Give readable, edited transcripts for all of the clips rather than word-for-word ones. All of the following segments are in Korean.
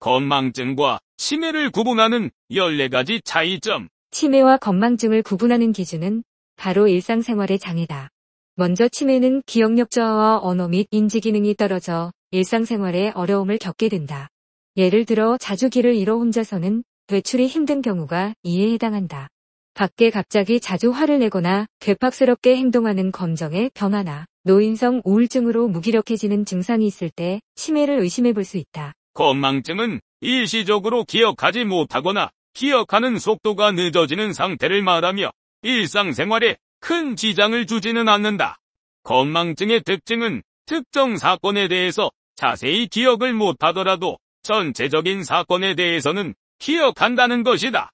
건망증과 치매를 구분하는 14가지 차이점. 치매와 건망증을 구분하는 기준은 바로 일상생활의 장애다. 먼저 치매는 기억력 저하와 언어 및 인지 기능이 떨어져 일상생활에 어려움을 겪게 된다. 예를 들어 자주 길을 잃어 혼자서는 외출이 힘든 경우가 이에 해당한다. 밖에 갑자기 자주 화를 내거나 괴팍스럽게 행동하는 감정의 변화나 노인성 우울증으로 무기력해지는 증상이 있을 때 치매를 의심해 볼 수 있다. 건망증은 일시적으로 기억하지 못하거나 기억하는 속도가 늦어지는 상태를 말하며 일상생활에 큰 지장을 주지는 않는다. 건망증의 특징은 특정 사건에 대해서 자세히 기억을 못하더라도 전체적인 사건에 대해서는 기억한다는 것이다.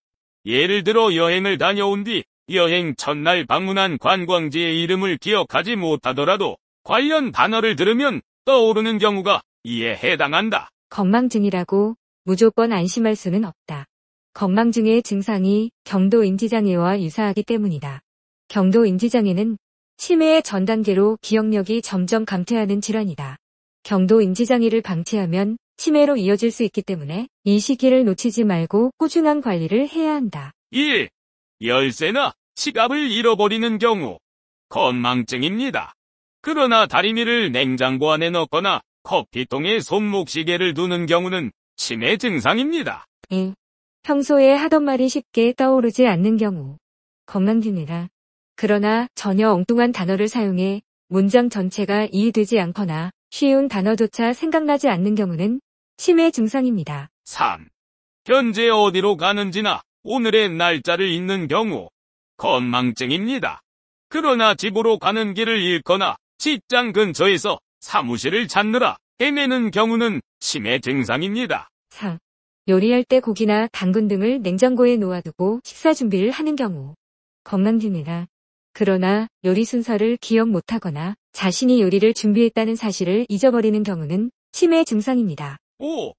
예를 들어 여행을 다녀온 뒤 여행 첫날 방문한 관광지의 이름을 기억하지 못하더라도 관련 단어를 들으면 떠오르는 경우가 이에 해당한다. 건망증이라고 무조건 안심할 수는 없다. 건망증의 증상이 경도인지장애와 유사하기 때문이다. 경도인지장애는 치매의 전 단계로 기억력이 점점 감퇴하는 질환이다. 경도인지장애를 방치하면 치매로 이어질 수 있기 때문에 이 시기를 놓치지 말고 꾸준한 관리를 해야 한다. 1. 열쇠나 지갑을 잃어버리는 경우. 건망증입니다. 그러나 다리미를 냉장고 안에 넣거나 커피통에 손목시계를 두는 경우는 치매 증상입니다. 2. 평소에 하던 말이 쉽게 떠오르지 않는 경우. 건망증이라. 그러나 전혀 엉뚱한 단어를 사용해 문장 전체가 이해되지 않거나 쉬운 단어조차 생각나지 않는 경우는 치매 증상입니다. 3. 현재 어디로 가는지나 오늘의 날짜를 잊는 경우. 건망증입니다. 그러나 집으로 가는 길을 잃거나 직장 근처에서 사무실을 찾느라 헤매는 경우는 치매 증상입니다. 4. 요리할 때 고기나 당근 등을 냉장고에 놓아두고 식사 준비를 하는 경우. 건망증이라. 그러나 요리 순서를 기억 못하거나 자신이 요리를 준비했다는 사실을 잊어버리는 경우는 치매 증상입니다. 5.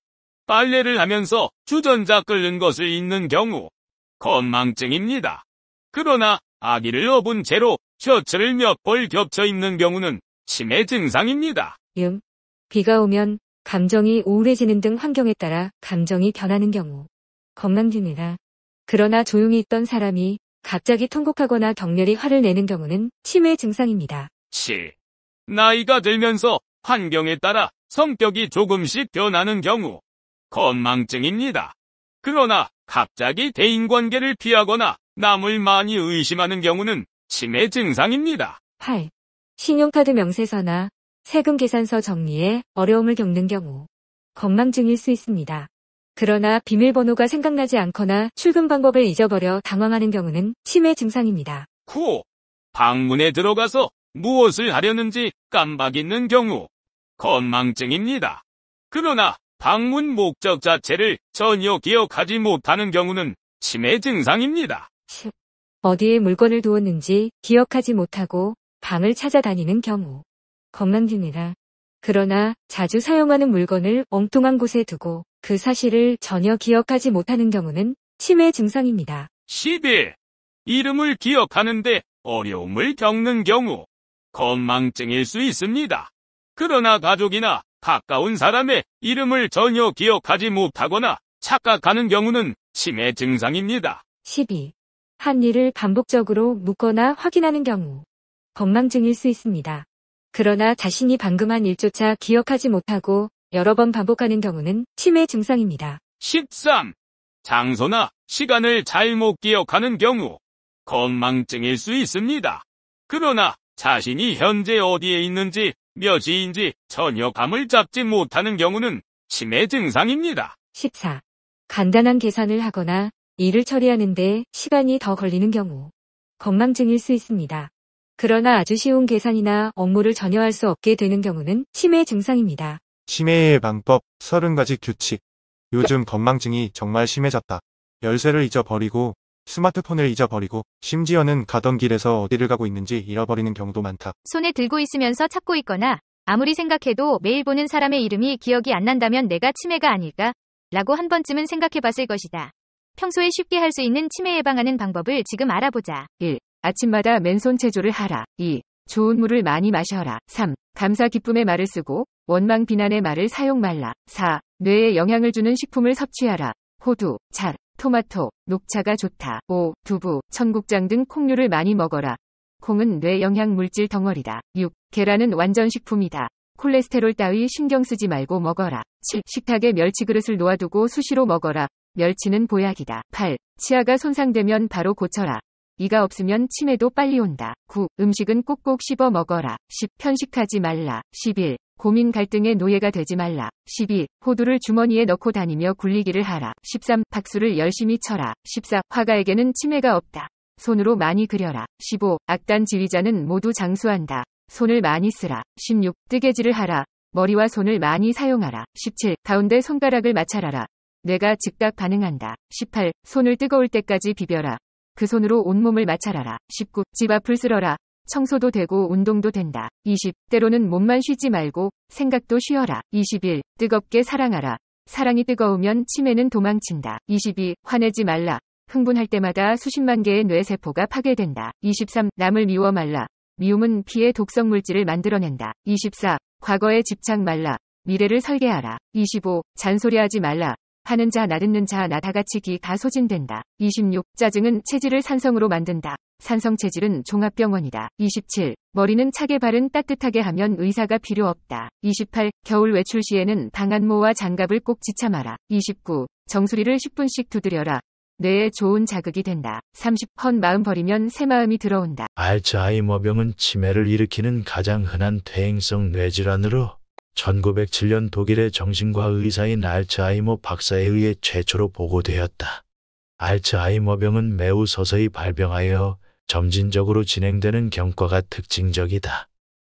빨래를 하면서 주전자 끓는 것을 잊는 경우. 건망증입니다. 그러나 아기를 업은 채로 셔츠를 몇 벌 겹쳐 입는 경우는 치매 증상입니다. 6. 비가 오면 감정이 우울해지는 등 환경에 따라 감정이 변하는 경우. 건망증이라. 그러나 조용히 있던 사람이 갑자기 통곡하거나 격렬히 화를 내는 경우는 치매 증상입니다. 7. 나이가 들면서 환경에 따라 성격이 조금씩 변하는 경우. 건망증입니다. 그러나 갑자기 대인관계를 피하거나 남을 많이 의심하는 경우는 치매 증상입니다. 8. 신용카드 명세서나 세금 계산서 정리에 어려움을 겪는 경우. 건망증일 수 있습니다. 그러나 비밀번호가 생각나지 않거나 출금 방법을 잊어버려 당황하는 경우는 치매 증상입니다. 9. 방문에 들어가서 무엇을 하려는지 깜빡 잊는 경우. 건망증입니다. 그러나 방문 목적 자체를 전혀 기억하지 못하는 경우는 치매 증상입니다. 10. 어디에 물건을 두었는지 기억하지 못하고 방을 찾아다니는 경우. 건망증이라. 그러나 자주 사용하는 물건을 엉뚱한 곳에 두고 그 사실을 전혀 기억하지 못하는 경우는 치매 증상입니다. 11. 이름을 기억하는데 어려움을 겪는 경우. 건망증일 수 있습니다. 그러나 가족이나 가까운 사람의 이름을 전혀 기억하지 못하거나 착각하는 경우는 치매 증상입니다. 12. 한 일을 반복적으로 묻거나 확인하는 경우. 건망증일 수 있습니다. 그러나 자신이 방금 한 일조차 기억하지 못하고 여러 번 반복하는 경우는 치매 증상입니다. 13. 장소나 시간을 잘못 기억하는 경우. 건망증일 수 있습니다. 그러나 자신이 현재 어디에 있는지 몇 시인지 전혀 감을 잡지 못하는 경우는 치매 증상입니다. 14. 간단한 계산을 하거나 일을 처리하는데 시간이 더 걸리는 경우. 건망증일 수 있습니다. 그러나 아주 쉬운 계산이나 업무를 전혀 할 수 없게 되는 경우는 치매 증상입니다. 치매의 방법 30가지 규칙. 요즘 건망증이 정말 심해졌다. 열쇠를 잊어버리고 스마트폰을 잊어버리고 심지어는 가던 길에서 어디를 가고 있는지 잃어버리는 경우도 많다. 손에 들고 있으면서 찾고 있거나 아무리 생각해도 매일 보는 사람의 이름이 기억이 안 난다면 내가 치매가 아닐까? 라고 한 번쯤은 생각해 봤을 것이다. 평소에 쉽게 할 수 있는 치매 예방하는 방법을 지금 알아보자. 1. 아침마다 맨손 체조를 하라. 2. 좋은 물을 많이 마셔라. 3. 감사 기쁨의 말을 쓰고 원망 비난의 말을 사용 말라. 4. 뇌에 영향을 주는 식품을 섭취하라. 호두, 잣, 토마토, 녹차가 좋다. 5. 두부, 청국장 등 콩류를 많이 먹어라. 콩은 뇌 영양 물질 덩어리다. 6. 계란은 완전 식품이다. 콜레스테롤 따위 신경 쓰지 말고 먹어라. 7. 식탁에 멸치 그릇을 놓아두고 수시로 먹어라. 멸치는 보약이다. 8. 치아가 손상되면 바로 고쳐라. 이가 없으면 치매도 빨리 온다. 9. 음식은 꼭꼭 씹어 먹어라. 10. 편식하지 말라. 11. 고민 갈등의 노예가 되지 말라. 12. 호두를 주머니에 넣고 다니며 굴리기를 하라. 13. 박수를 열심히 쳐라. 14. 화가에게는 치매가 없다. 손으로 많이 그려라. 15. 악단 지휘자는 모두 장수한다. 손을 많이 쓰라. 16. 뜨개질을 하라. 머리와 손을 많이 사용하라. 17. 가운데 손가락을 마찰하라. 뇌가 즉각 반응한다. 18. 손을 뜨거울 때까지 비벼라. 그 손으로 온몸을 마찰하라. 19. 집 앞을 쓸어라. 청소도 되고 운동도 된다. 20. 때로는 몸만 쉬지 말고 생각도 쉬어라. 21. 뜨겁게 사랑하라. 사랑이 뜨거우면 치매는 도망친다. 22. 화내지 말라. 흥분할 때마다 수십만 개의 뇌세포가 파괴된다. 23. 남을 미워 말라. 미움은 피의 독성 물질을 만들어낸다. 24. 과거에 집착 말라. 미래를 설계하라. 25. 잔소리하지 말라. 하는 자, 나듣는 자, 나 다같이 기가 소진된다. 26. 짜증은 체질을 산성으로 만든다. 산성 체질은 종합병원이다. 27. 머리는 차게 발은 따뜻하게 하면 의사가 필요 없다. 28. 겨울 외출 시에는 방한모와 장갑을 꼭 지참하라. 29. 정수리를 10분씩 두드려라. 뇌에 좋은 자극이 된다. 30. 헛 마음 버리면 새 마음이 들어온다. 알츠하이머병은 치매를 일으키는 가장 흔한 퇴행성 뇌질환으로 1907년 독일의 정신과 의사인 알츠하이머 박사에 의해 최초로 보고되었다. 알츠하이머병은 매우 서서히 발병하여 점진적으로 진행되는 경과가 특징적이다.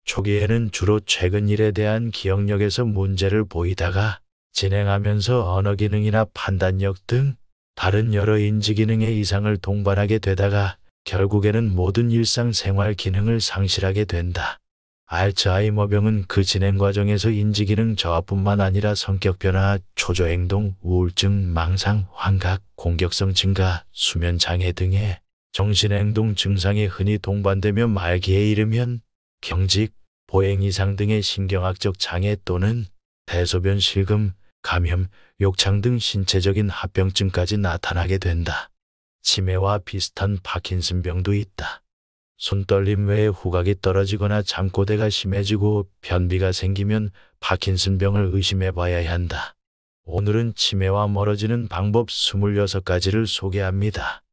초기에는 주로 최근 일에 대한 기억력에서 문제를 보이다가 진행하면서 언어 기능이나 판단력 등 다른 여러 인지 기능의 이상을 동반하게 되다가 결국에는 모든 일상생활 기능을 상실하게 된다. 알츠하이머병은 그 진행 과정에서 인지기능 저하뿐만 아니라 성격 변화, 초조행동, 우울증, 망상, 환각, 공격성 증가, 수면 장애 등의 정신행동 증상이 흔히 동반되며 말기에 이르면 경직, 보행 이상 등의 신경학적 장애 또는 대소변 실금, 감염, 욕창 등 신체적인 합병증까지 나타나게 된다. 치매와 비슷한 파킨슨병도 있다. 손떨림 외에 후각이 떨어지거나 잠꼬대가 심해지고 변비가 생기면 파킨슨병을 의심해 봐야 한다. 오늘은 치매와 멀어지는 방법 26가지를 소개합니다.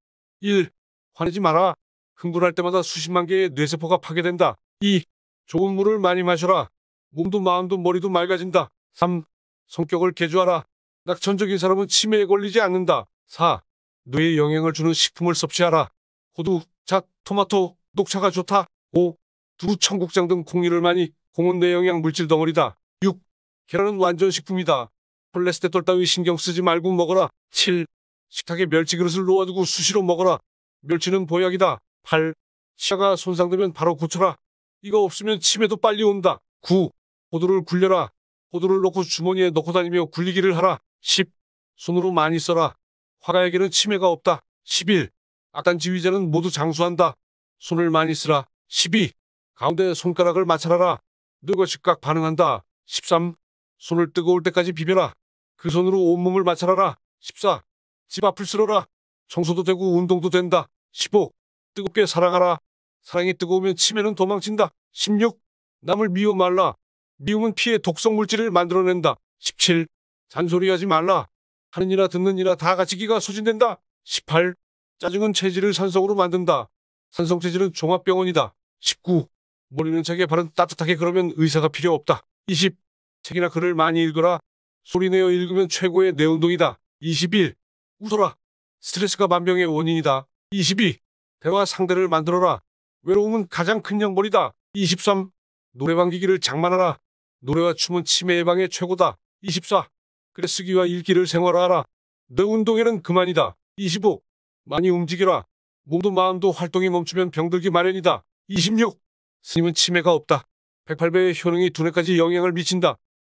1. 화내지 마라. 흥분할 때마다 수십만 개의 뇌세포가 파괴된다. 2. 좋은 물을 많이 마셔라. 몸도 마음도 머리도 맑아진다. 3. 성격을 개조하라. 낙천적인 사람은 치매에 걸리지 않는다. 4. 뇌에 영향을 주는 식품을 섭취하라. 호두, 잣, 토마토, 녹차가 좋다. 5. 두부, 청국장 등 콩류를 많이. 콩은 뇌영양 물질 덩어리다. 6. 계란은 완전 식품이다. 콜레스테롤 따위 신경 쓰지 말고 먹어라. 7. 식탁에 멸치 그릇을 놓아두고 수시로 먹어라. 멸치는 보약이다. 8. 치아가 손상되면 바로 고쳐라. 이거 없으면 치매도 빨리 온다. 9. 호두를 굴려라. 호두를 넣고 주머니에 넣고 다니며 굴리기를 하라. 10. 손으로 많이 써라. 화가에게는 치매가 없다. 11. 악단 지휘자는 모두 장수한다. 손을 많이 쓰라. 12. 가운데 손가락을 마찰하라. 뇌가 즉각 반응한다. 13. 손을 뜨거울 때까지 비벼라. 그 손으로 온몸을 마찰하라. 14. 집 앞을 쓸어라. 청소도 되고 운동도 된다. 15. 뜨겁게 사랑하라. 사랑이 뜨거우면 치매는 도망친다. 16. 남을 미워 말라. 미움은 피의 독성 물질을 만들어낸다. 17. 잔소리하지 말라. 하는 이나 듣는 이나 다 같이 기가 소진된다. 18. 짜증은 체질을 산성으로 만든다. 산성 체질은 종합병원이다. 19. 머리는 차게 발은 따뜻하게 그러면 의사가 필요 없다. 20. 책이나 글을 많이 읽어라. 소리내어 읽으면 최고의 뇌운동이다. 21. 웃어라. 스트레스가 만병의 원인이다. 22. 대화 상대를 만들어라. 외로움은 가장 큰 약물이다. 23. 노래방 기기를 장만하라. 노래와 춤은 치매 예방에 최고다. 24. 글에 쓰기와 읽기를 생활화하라. 뇌운동에는 그만이다. 25. 많이 움직여라. 몸도 마음도 활동이 멈추면 병들기 마련이다. 26. 스님은 치매가 없다. 108배의 효능이 두뇌까지 영향을 미친다.